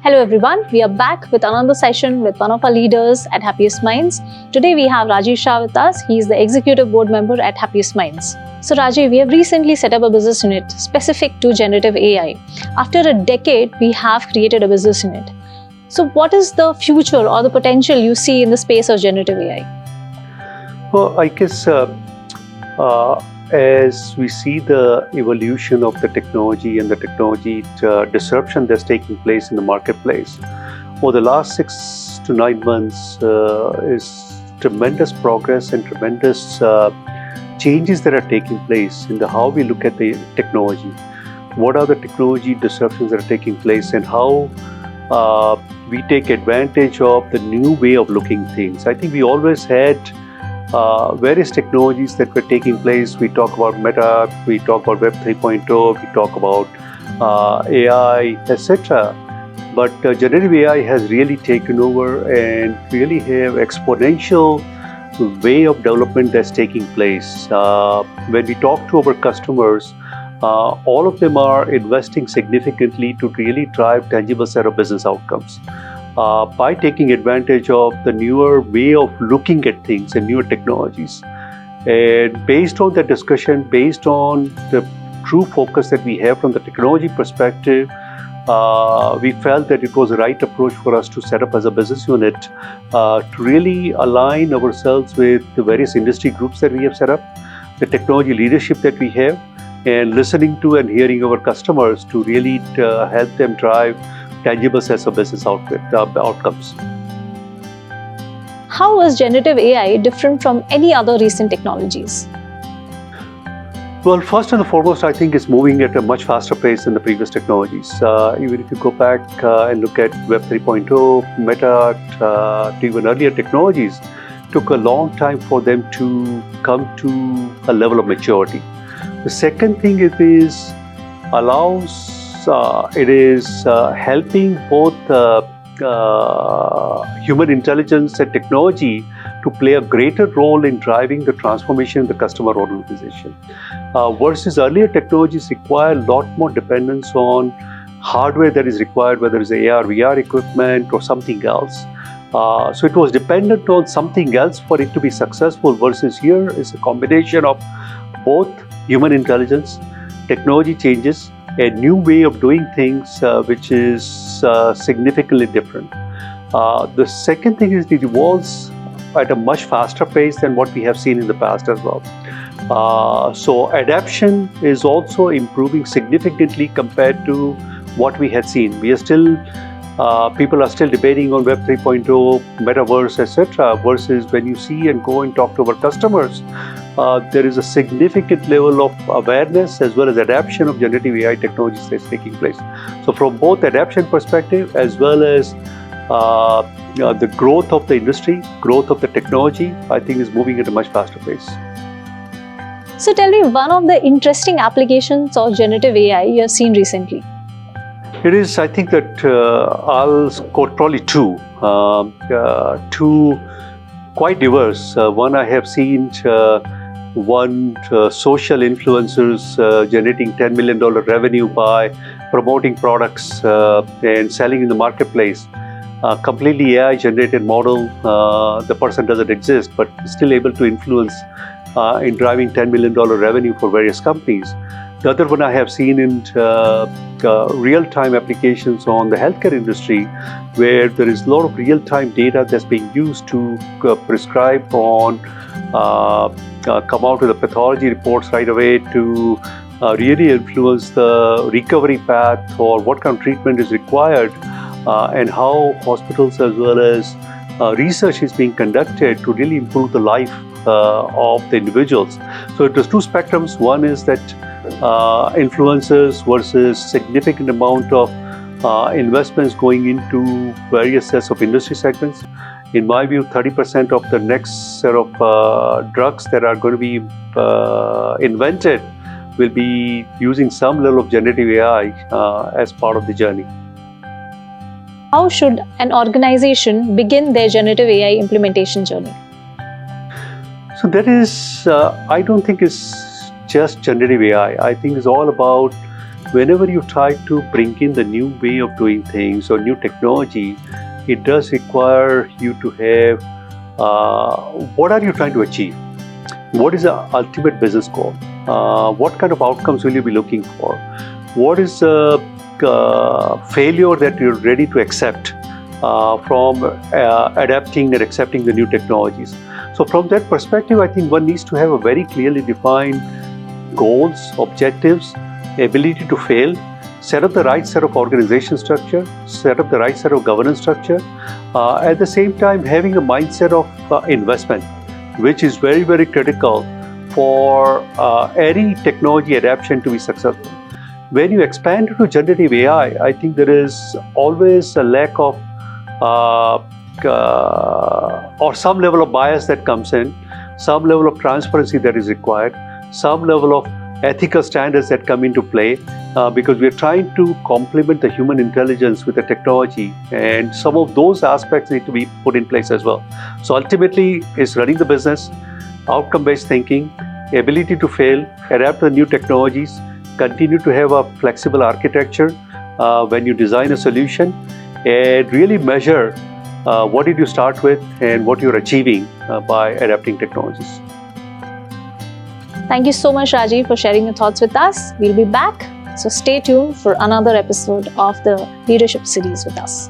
Hello everyone, we are back with another session with one of our leaders at Happiest Minds. Today we have Rajiv Shah with us. He is the executive board member at Happiest Minds. So Rajiv, we have recently set up a business unit specific to generative AI. After a decade, we have created a business unit. So what is the future or the potential you see in the space of generative AI? Well, I guess as we see the evolution of the technology and the technology disruption that's taking place in the marketplace, over the last 6 to 9 months is tremendous progress and tremendous changes that are taking place in how we look at the technology. What are the technology disruptions that are taking place and how we take advantage of the new way of looking things. I think we always had various technologies that were taking place. We talk about Meta, we talk about Web 3.0, we talk about AI, etc. But generative AI has really taken over and really have exponential way of development that's taking place. When we talk to our customers, all of them are investing significantly to really drive tangible set of business outcomes. By taking advantage of the newer way of looking at things and newer technologies. And based on that discussion, based on the true focus that we have from the technology perspective, we felt that it was the right approach for us to set up as a business unit to really align ourselves with the various industry groups that we have set up, the technology leadership that we have, and listening to and hearing our customers to really help them drive tangible sets of business outcomes. How is generative AI different from any other recent technologies? Well, first and foremost, I think it's moving at a much faster pace than the previous technologies. Even if you go back and look at Web 3.0, Meta, to even earlier technologies, took a long time for them to come to a level of maturity. The second thing it is helping both human intelligence and technology to play a greater role in driving the transformation in the customer organization. Versus earlier technologies require a lot more dependence on hardware that is required, whether it's AR, VR equipment or something else. So it was dependent on something else for it to be successful, versus here is a combination of both human intelligence, technology changes, a new way of doing things which is significantly different. The second thing is it evolves at a much faster pace than what we have seen in the past as well. So adaptation is also improving significantly compared to what we had seen. We are still, people are still debating on Web 3.0, metaverse, etc. Versus when you see and go and talk to our customers, there is a significant level of awareness as well as adaptation of generative AI technologies that's taking place. So from both adaptation perspective as well as the growth of the industry, growth of the technology, I think is moving at a much faster pace. So tell me one of the interesting applications of generative AI you have seen recently. It is, I think that I'll quote probably two quite diverse. One I have seen, social influencers generating $10 million revenue by promoting products and selling in the marketplace. Completely AI generated model, the person doesn't exist, but still able to influence in driving $10 million revenue for various companies. The other one I have seen in real-time applications on the healthcare industry, where there is a lot of real-time data that's being used to prescribe on, come out with the pathology reports right away to really influence the recovery path or what kind of treatment is required and how hospitals as well as research is being conducted to really improve the life of the individuals. So there's two spectrums. One is that influencers versus significant amount of investments going into various sets of industry segments. In my view, 30% of the next set of drugs that are going to be invented will be using some level of generative AI as part of the journey. How should an organization begin their generative AI implementation journey? So that is, I don't think is just generative AI. I think it's all about whenever you try to bring in the new way of doing things or new technology, it does require you to have what are you trying to achieve? What is the ultimate business goal? What kind of outcomes will you be looking for? What is the failure that you're ready to accept from adapting and accepting the new technologies? So from that perspective, I think one needs to have a very clearly defined goals, objectives, ability to fail, set up the right set of organization structure, set up the right set of governance structure, at the same time having a mindset of investment, which is very, very critical for any technology adaptation to be successful. When you expand into generative AI, I think there is always a lack of or some level of bias that comes in, some level of transparency that is required, some level of ethical standards that come into play, because we are trying to complement the human intelligence with the technology, and some of those aspects need to be put in place as well. So ultimately, it's running the business, outcome-based thinking, ability to fail, adapt to new technologies, continue to have a flexible architecture when you design a solution, and really measure what did you start with and what you're achieving by adapting technologies. Thank you so much, Rajiv, for sharing your thoughts with us. We'll be back, so stay tuned for another episode of the Leadership Series with us.